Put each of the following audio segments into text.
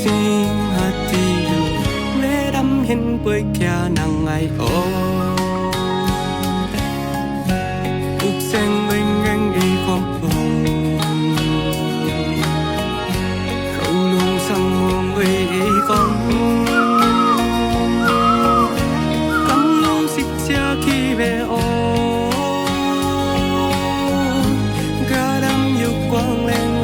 sinh hati lu ve đắm hin bơi kia nàng ngày ô cuộc sen bên ngang y không buồn khâu luôn sang mong về con cắm luôn xích xa khi về ô ga đắm yêu quang lên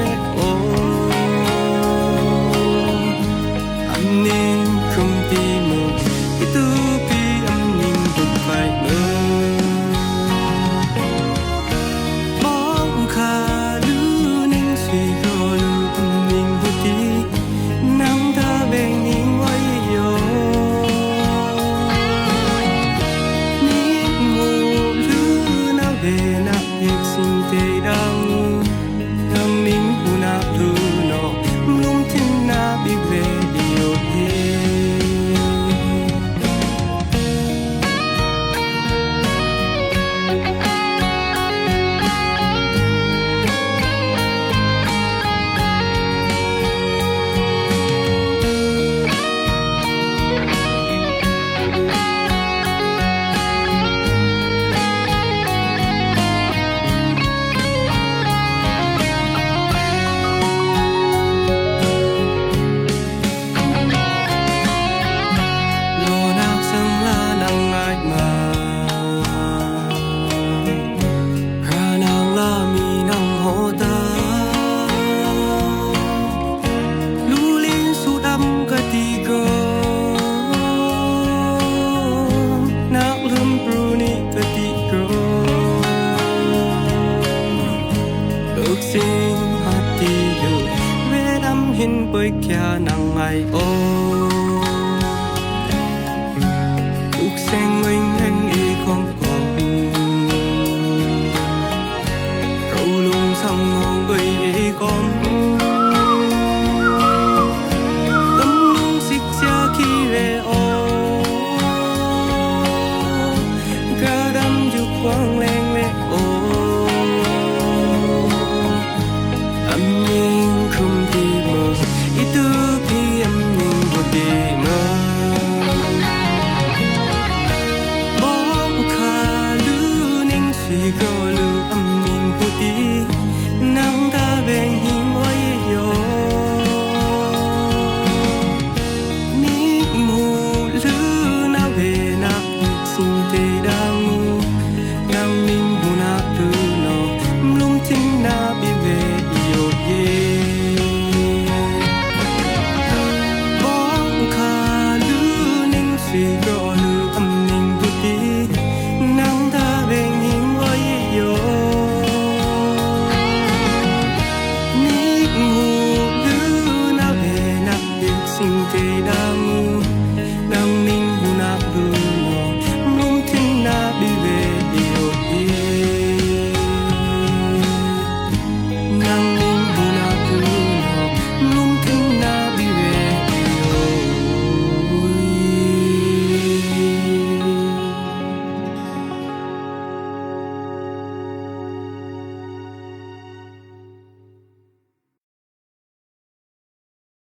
sinh hati lu ve đắm hin bơi kia nàng ngày ô cuộc sen nguyên anh y không còn câu luôn sang ngon bơi y con tâm luôn xích xa khi về ô ga đắm dục quang lên về ô không đi mơ itu khi âm nhìn một đi mơ bóng khá lư ninh suy gò lư âm nhìn một đi nắng ta về nhìn quay yo mi mù lư na về na xin tê đang ngu đang ninh bu na tu no lung tin na bi về yo ye sinh tê đang